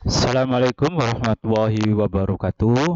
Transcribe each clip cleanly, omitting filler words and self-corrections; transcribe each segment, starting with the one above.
Assalamualaikum warahmatullahi wabarakatuh.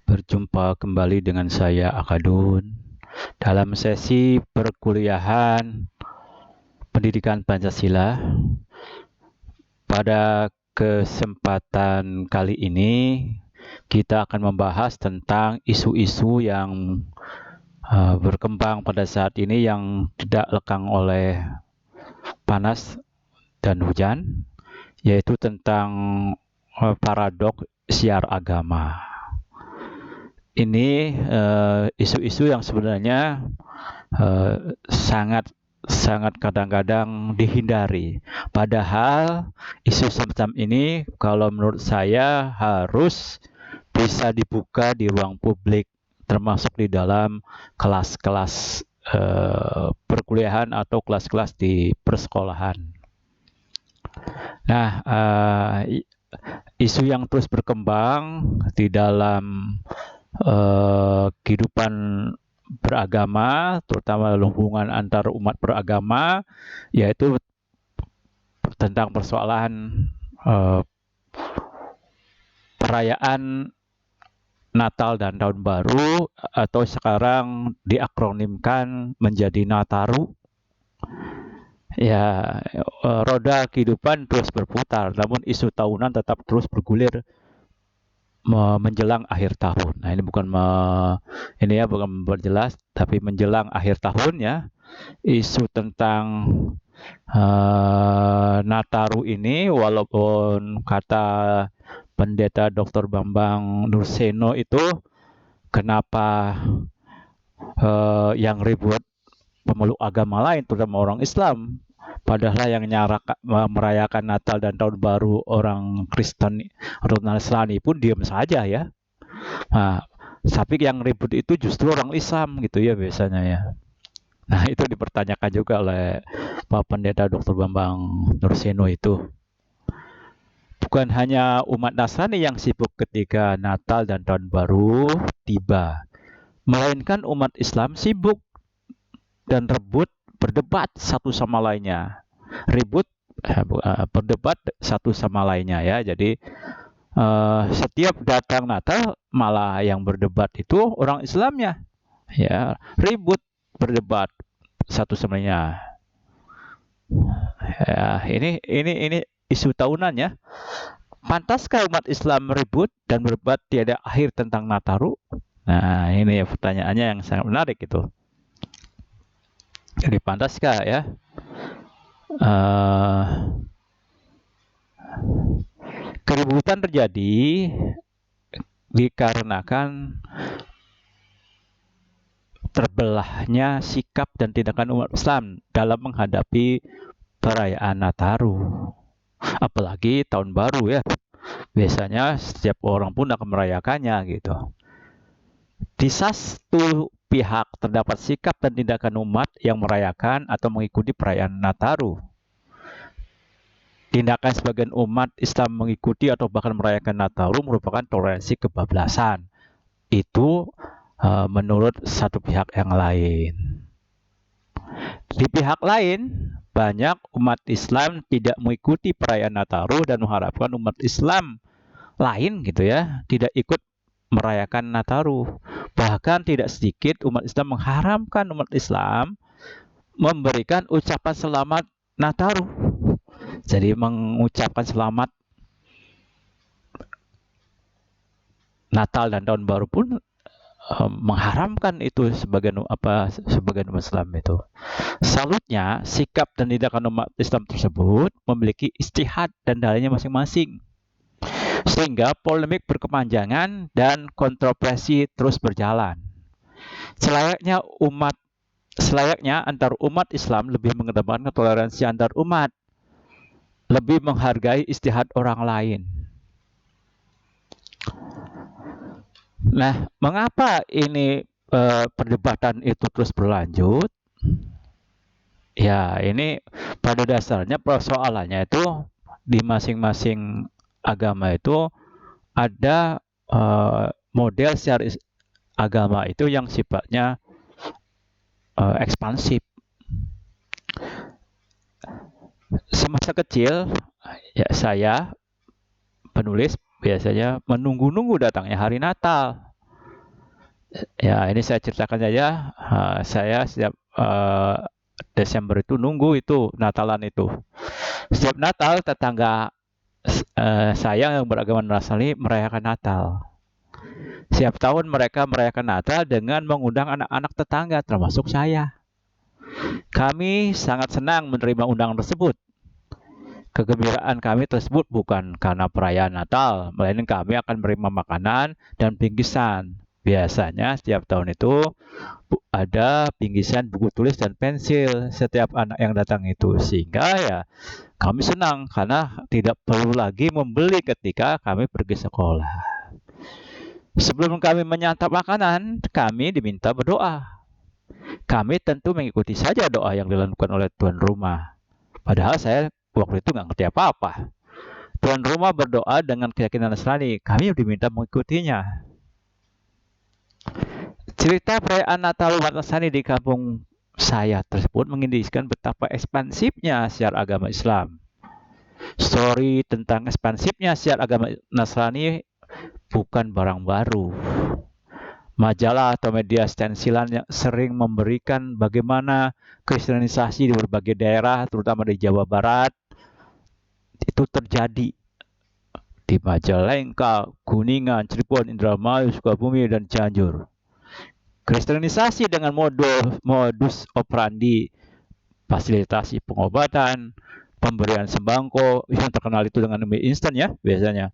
Berjumpa kembali dengan saya Akadun dalam sesi perkuliahan Pendidikan Pancasila. Pada kesempatan kali ini kita akan membahas tentang isu-isu yang berkembang pada saat ini yang tidak lekang oleh panas dan hujan, yaitu tentang paradok siar agama. Ini isu-isu yang sebenarnya sangat kadang-kadang dihindari. Padahal isu semacam ini kalau menurut saya harus bisa dibuka di ruang publik, termasuk di dalam kelas-kelas perkuliahan atau kelas-kelas di persekolahan. Nah, isu yang terus berkembang di dalam kehidupan beragama, terutama hubungan antar umat beragama, yaitu tentang persoalan perayaan Natal dan Tahun Baru, atau sekarang diakronimkan menjadi Nataru. Ya, roda kehidupan terus berputar, namun isu tahunan tetap terus bergulir menjelang akhir tahun. Nah, ini bukan bukan memperjelas, tapi menjelang akhir tahun ya, isu tentang Nataru ini, walaupun kata Pendeta Dr. Bambang Nurseno itu, kenapa yang ribut pemeluk agama lain, terutama orang Islam, padahal yang merayakan Natal dan Tahun Baru orang Kristen atau Nasrani pun diam saja ya. Nah, tapi yang ribut itu justru orang Islam gitu ya biasanya ya. Nah, itu dipertanyakan juga oleh Pak Pendeta Dr. Bambang Nurseno itu. Bukan hanya umat Nasrani yang sibuk ketika Natal dan Tahun Baru tiba, melainkan umat Islam sibuk dan berdebat satu sama lainnya. Berdebat satu sama lainnya ya. Jadi setiap datang Natal malah yang berdebat itu orang Islamnya. Ya, ribut berdebat satu sama lainnya. Ya, ini isu tahunan ya. Pantaskah umat Islam ribut dan berdebat tiada akhir tentang Nataru? Nah, ini ya pertanyaannya yang sangat menarik itu. Jadi pantaskah ya? Keributan terjadi dikarenakan terbelahnya sikap dan tindakan umat Islam dalam menghadapi perayaan Nataru. Apalagi tahun baru ya. Biasanya setiap orang pun akan merayakannya gitu. Di satu pihak terdapat sikap dan tindakan umat yang merayakan atau mengikuti perayaan Nataru. Tindakan sebagian umat Islam mengikuti atau bahkan merayakan Nataru merupakan toleransi kebablasan. Itu menurut satu pihak yang lain. Di pihak lain, banyak umat Islam tidak mengikuti perayaan Nataru dan mengharapkan umat Islam lain gitu ya, tidak ikut merayakan Nataru. Bahkan tidak sedikit umat Islam mengharamkan umat Islam memberikan ucapan selamat Nataru. Jadi mengucapkan selamat Natal dan Tahun Baru pun mengharamkan itu sebagian Muslim itu. Salutnya, sikap dan tindakan umat Islam tersebut memiliki istihad dan dalilnya masing-masing, sehingga polemik berkepanjangan dan kontroversi terus berjalan. Selayaknya antar umat Islam lebih mengedepankan toleransi antar umat, lebih menghargai istihad orang lain. Nah, mengapa ini perdebatan itu terus berlanjut? Ya, ini pada dasarnya persoalannya itu di masing-masing agama itu ada model syari agama itu yang sifatnya ekspansif. Semasa kecil Ya, saya penulis biasanya menunggu-nunggu datangnya hari Natal. Ya, ini saya ceritakan saja. Saya setiap Desember itu nunggu itu Natalan itu. Setiap Natal tetangga saya yang beragama Nasrani merayakan Natal. Setiap tahun mereka merayakan Natal dengan mengundang anak-anak tetangga termasuk saya. Kami sangat senang menerima undangan tersebut. Kegembiraan kami tersebut bukan karena perayaan Natal, melainkan kami akan menerima makanan dan bingkisan. Biasanya setiap tahun itu ada bingkisan buku tulis dan pensil setiap anak yang datang itu. Sehingga ya kami senang karena tidak perlu lagi membeli ketika kami pergi sekolah. Sebelum kami menyantap makanan, kami diminta berdoa. Kami tentu mengikuti saja doa yang dilakukan oleh tuan rumah. Padahal saya waktu itu nggak ngerti apa-apa. Tuan rumah berdoa dengan keyakinan Nasrani. Kami diminta mengikutinya. Cerita perayaan Natal umat Nasrani di kampung saya tersebut mengindikasikan betapa ekspansifnya syiar agama Islam. Story tentang ekspansifnya syiar agama Nasrani bukan barang baru. Majalah atau media stensilan yang sering memberikan bagaimana kristenisasi di berbagai daerah, terutama di Jawa Barat, itu terjadi di Majalengka, Kuningan, Cirebon, Indramayu, Sukabumi, dan Cianjur. Kristenisasi dengan modus operandi fasilitasi pengobatan, pemberian sembako, yang terkenal itu dengan mie instan ya biasanya,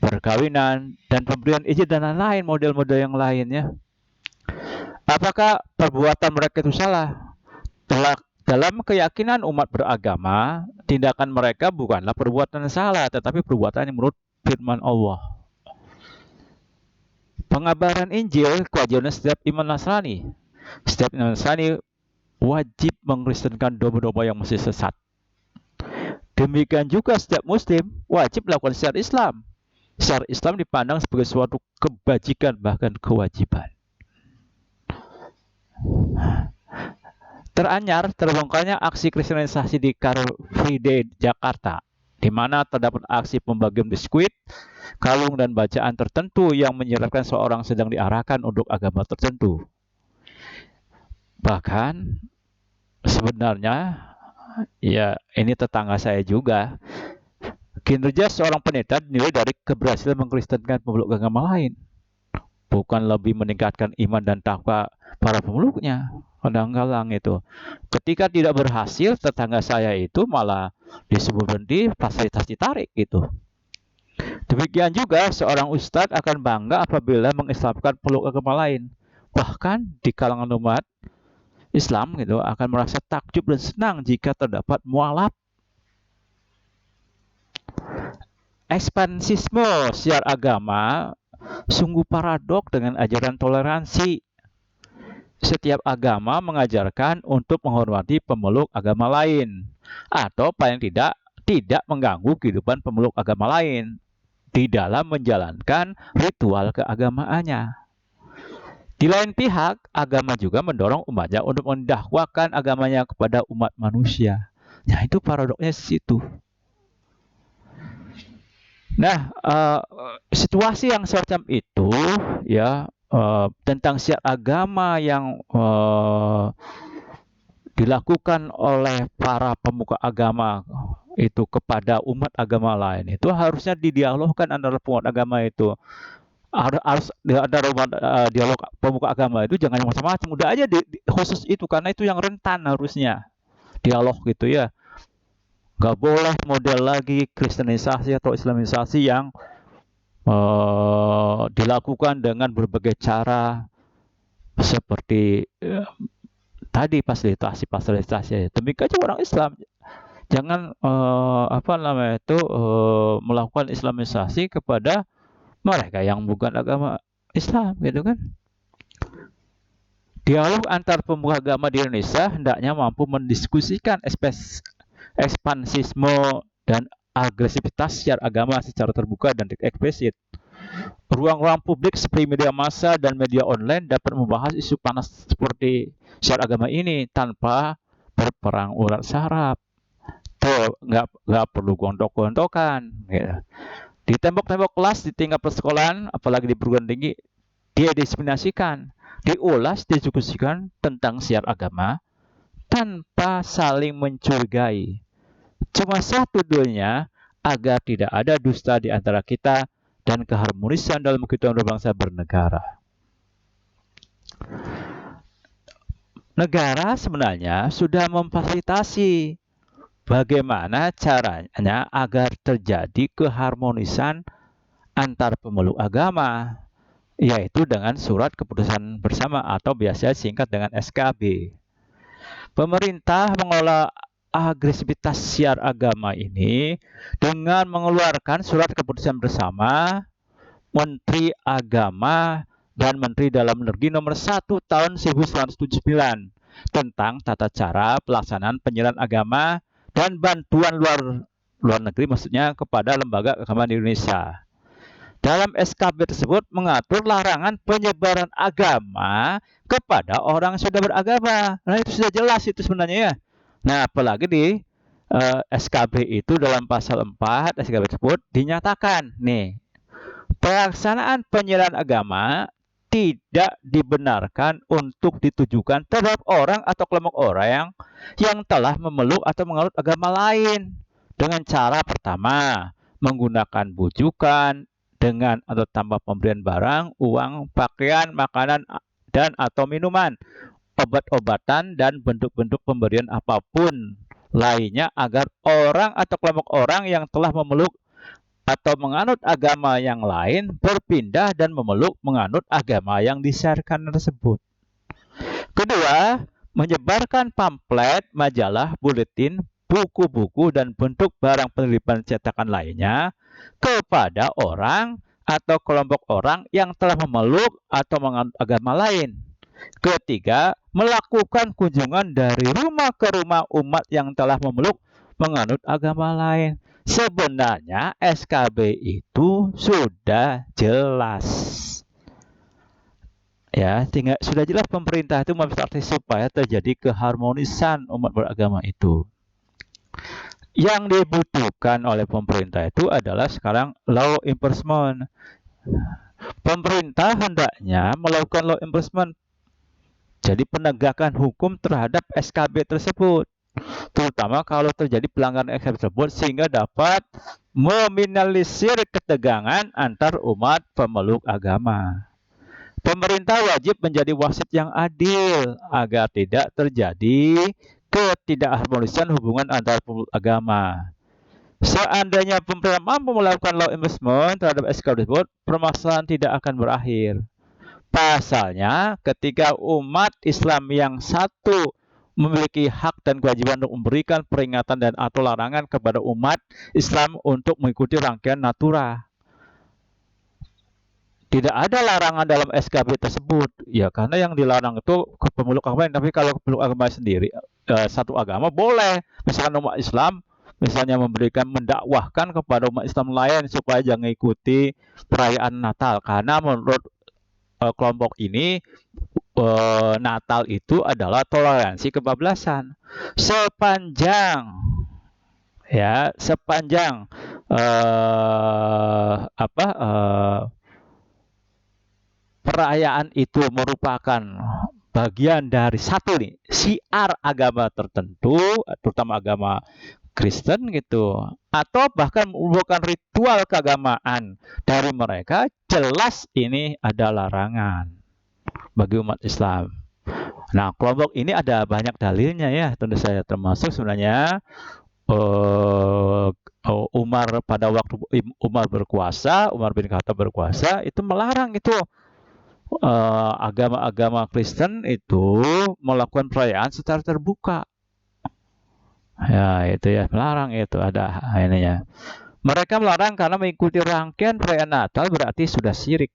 perkawinan, dan pemberian izin dan lain-lain, model-model yang lainnya. Apakah perbuatan mereka itu salah? Dalam keyakinan umat beragama, tindakan mereka bukanlah perbuatan salah, tetapi perbuatan yang menurut firman Allah. Pengabaran Injil kewajiban setiap iman Nasrani. Setiap iman Nasrani wajib mengkristenkan domba-domba yang masih sesat. Demikian juga setiap Muslim wajib melakukan syiar Islam. Syiar Islam dipandang sebagai suatu kebajikan, bahkan kewajiban. Teranyar terbongkarnya aksi kristenisasi di Car Free Day Jakarta, di mana terdapat aksi pembagian biskuit, kalung, dan bacaan tertentu yang menyiratkan seorang sedang diarahkan untuk agama tertentu. Bahkan sebenarnya, ya ini tetangga saya juga, kinerja seorang pendeta dinilai dari keberhasilan mengkristenkan pemeluk agama lain, bukan lebih meningkatkan iman dan takwa para pemeluknya. Kadang-kadang itu, ketika tidak berhasil, tetangga saya itu malah disuruh berhenti, fasilitas ditarik gitu. Demikian juga seorang ustadz akan bangga apabila mengislamkan peluk agama lain. Bahkan di kalangan umat Islam gitu akan merasa takjub dan senang jika terdapat mualaf. Ekspansisme syiar agama sungguh paradok dengan ajaran toleransi. Setiap agama mengajarkan untuk menghormati pemeluk agama lain, atau paling tidak mengganggu kehidupan pemeluk agama lain di dalam menjalankan ritual keagamaannya. Di lain pihak, agama juga mendorong umatnya untuk mendakwakan agamanya kepada umat manusia. Nah, itu paradoknya di situ. Nah, situasi yang semacam itu ya, tentang syiar agama yang dilakukan oleh para pemuka agama itu kepada umat agama lain, itu harusnya didialogkan antara umat agama itu. Harus ada dialog pemuka agama itu, jangan macam-macam, udah aja khusus itu, karena itu yang rentan harusnya dialog gitu ya. Nggak boleh model lagi kristenisasi atau islamisasi yang dilakukan dengan berbagai cara seperti tadi fasilitasi. Demikian juga orang Islam, jangan melakukan islamisasi kepada mereka yang bukan agama Islam gitu kan. Dialog antar pemuka agama di Indonesia hendaknya mampu mendiskusikan ekspansisme dan agresivitas syiar agama secara terbuka dan eksplisit. Ruang-ruang publik seperti media massa dan media online dapat membahas isu panas seperti syiar agama ini tanpa berperang urat saraf. Tuh, nggak perlu gontok-gontokan. Gitu. Di tembok-tembok kelas di tingkat persekolahan, apalagi di perguruan tinggi, dia diseminasikan, diulas, didiskusikan tentang siar agama tanpa saling mencurigai. Cuma satu tujuannya, agar tidak ada dusta di antara kita dan keharmonisan dalam kehidupan berbangsa bernegara. Negara sebenarnya sudah memfasilitasi bagaimana caranya agar terjadi keharmonisan antar pemeluk agama, yaitu dengan surat keputusan bersama atau biasa singkat dengan SKB. Pemerintah mengelola agresivitas siar agama ini dengan mengeluarkan surat keputusan bersama Menteri Agama dan Menteri Dalam Negeri nomor 1 tahun 1979 tentang tata cara pelaksanaan penyiaran agama dan bantuan luar negeri, maksudnya kepada lembaga agama di Indonesia. Dalam SKB tersebut mengatur larangan penyebaran agama kepada orang yang sudah beragama. Nah, itu sudah jelas itu sebenarnya ya. Nah, apalagi di SKB itu dalam pasal 4 SKB tersebut dinyatakan nih, pelaksanaan penyiaran agama tidak dibenarkan untuk ditujukan terhadap orang atau kelompok orang yang telah memeluk atau menganut agama lain dengan cara pertama, menggunakan bujukan dengan atau tanpa pemberian barang, uang, pakaian, makanan, dan atau minuman, obat-obatan, dan bentuk-bentuk pemberian apapun lainnya agar orang atau kelompok orang yang telah memeluk atau menganut agama yang lain berpindah dan memeluk menganut agama yang disiarkan tersebut. Kedua, menyebarkan pamflet, majalah, buletin, buku-buku, dan bentuk barang penelitian cetakan lainnya kepada orang atau kelompok orang yang telah memeluk atau menganut agama lain. Ketiga, melakukan kunjungan dari rumah ke rumah umat yang telah memeluk menganut agama lain. Sebenarnya SKB itu sudah jelas. Ya, sudah jelas pemerintah itu memfasilitasi supaya terjadi keharmonisan umat beragama itu. Yang dibutuhkan oleh pemerintah itu adalah sekarang law enforcement. Pemerintah hendaknya melakukan law enforcement, jadi penegakan hukum terhadap SKB tersebut, terutama kalau terjadi pelanggaran SKB tersebut, sehingga dapat meminimalisir ketegangan antar umat pemeluk agama. Pemerintah wajib menjadi wasit yang adil agar tidak terjadi ketidakharmonisan hubungan antar pemeluk agama. Seandainya pemerintah mampu melakukan law enforcement terhadap SKB tersebut, permasalahan tidak akan berakhir. Pasalnya, ketika umat Islam yang satu memiliki hak dan kewajiban untuk memberikan peringatan dan atau larangan kepada umat Islam untuk mengikuti rangkaian natura. Tidak ada larangan dalam SKB tersebut, ya karena yang dilarang itu ke pemeluk agama, tapi kalau pemeluk agama sendiri, satu agama boleh, misalkan umat Islam, misalnya mendakwahkan kepada umat Islam lain supaya jangan ikuti perayaan Natal, karena menurut kelompok ini Natal itu adalah toleransi kebablasan. Sepanjang perayaan itu merupakan bagian dari satu nih siar agama tertentu, terutama agama Kristen gitu, atau bahkan merupakan ritual keagamaan dari mereka, jelas ini ada larangan bagi umat Islam. Nah, kelompok ini ada banyak dalilnya ya, tentu saja, termasuk sebenarnya Umar pada waktu Umar berkuasa, Umar bin Khattab berkuasa, itu melarang itu agama-agama Kristen itu melakukan perayaan secara terbuka. Ya, itu ya, melarang itu ada ininya. Mereka melarang karena mengikuti rangkaian perayaan Natal berarti sudah syirik.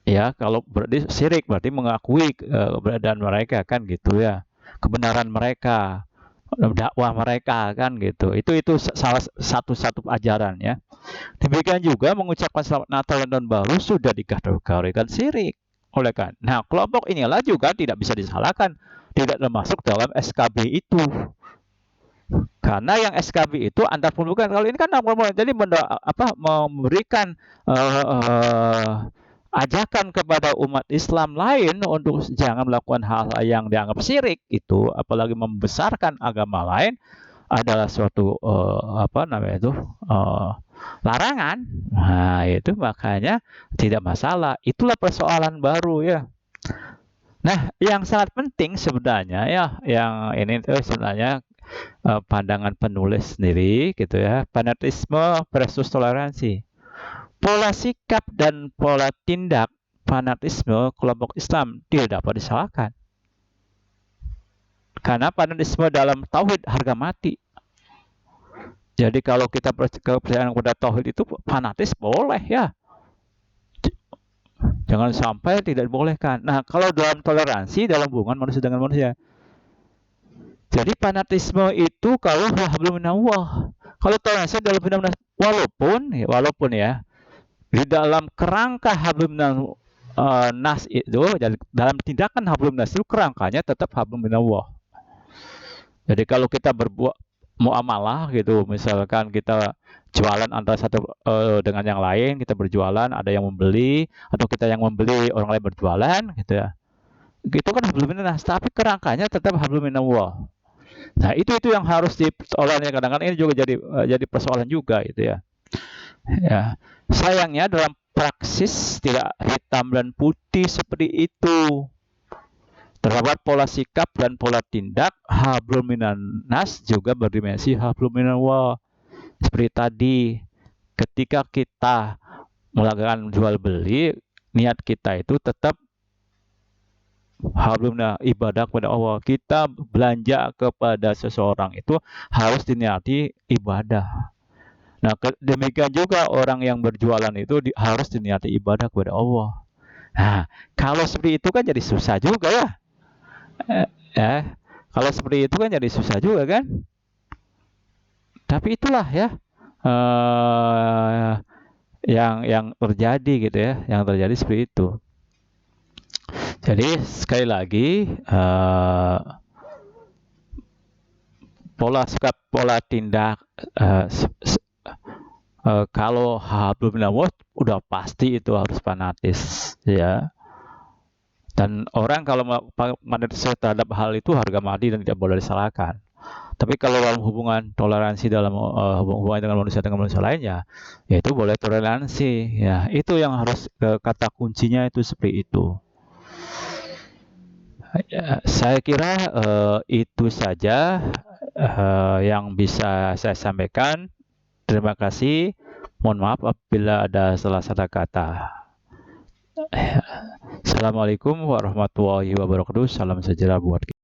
Ya, kalau berarti syirik berarti mengakui keberadaan mereka kan gitu ya. Kebenaran mereka, dakwah mereka kan gitu. Itu salah satu ajaran ya. Demikian juga mengucapkan selamat Natal dan Tahun Baru sudah dikategorikan syirik. Oleh kan. Nah, kelompok inilah juga tidak bisa disalahkan, tidak termasuk dalam SKB itu. Karena yang SKB itu antar pembukaan, kalau ini kan jadi memberikan ajakan kepada umat Islam lain untuk jangan melakukan hal-hal yang dianggap syirik itu, apalagi membesarkan agama lain adalah suatu larangan. Nah, itu makanya tidak masalah. Itulah persoalan baru ya. Nah, yang sangat penting sebenarnya ya, yang ini tuh sebenarnya pandangan penulis sendiri gitu ya, fanatisme versus toleransi. Pola sikap dan pola tindak fanatisme kelompok Islam tidak dapat disalahkan. Karena fanatisme dalam tauhid harga mati. Jadi kalau kita kepercayaan kepada tauhid itu fanatis boleh ya. Jangan sampai tidak dibolehkan. Nah, kalau dalam toleransi dalam hubungan manusia dengan manusia. Jadi fanatisme itu kalau hablum minallah. Kalau toleransi dalam minallah, walaupun ya di dalam kerangka hablum nas itu, dalam tindakan hablum nas itu kerangkanya tetap hablum minallah. Jadi kalau kita berbuat muamalah gitu, misalkan kita jualan antara satu dengan yang lain, kita berjualan, ada yang membeli atau kita yang membeli, orang lain berjualan gitu ya. Itu kan hablum minas, tapi kerangkanya tetap hablum minallah. Nah, itu yang harus dipersoalkan. Kadang-kadang ini juga jadi persoalan juga gitu ya. Ya. Sayangnya dalam praksis tidak hitam dan putih seperti itu. Terdapat pola sikap dan pola tindak hablum minan nas juga berdimensi hablum minallah. Seperti tadi, ketika kita melakukan jual beli, niat kita itu tetap hablumna ibadah kepada Allah. Kita belanja kepada seseorang itu harus diniati ibadah. Nah, demikian juga orang yang berjualan itu harus diniati ibadah kepada Allah. Nah, kalau seperti itu kan jadi susah juga ya. Kalau seperti itu kan jadi susah juga kan. Tapi itulah ya yang terjadi gitu ya, yang terjadi seperti itu. Jadi sekali lagi pola sikap, pola tindak kalau hablum minallah udah pasti itu harus fanatis ya. Dan orang kalau fanatis terhadap hal itu harga mati dan tidak boleh disalahkan. Tapi kalau dalam hubungan toleransi dalam hubungan dengan manusia lainnya, ya itu boleh toleransi. Ya, itu yang harus kata kuncinya itu seperti itu. Ya, saya kira itu saja yang bisa saya sampaikan. Terima kasih. Mohon maaf apabila ada salah-salah kata. Assalamualaikum warahmatullahi wabarakatuh. Salam sejahtera buat kita.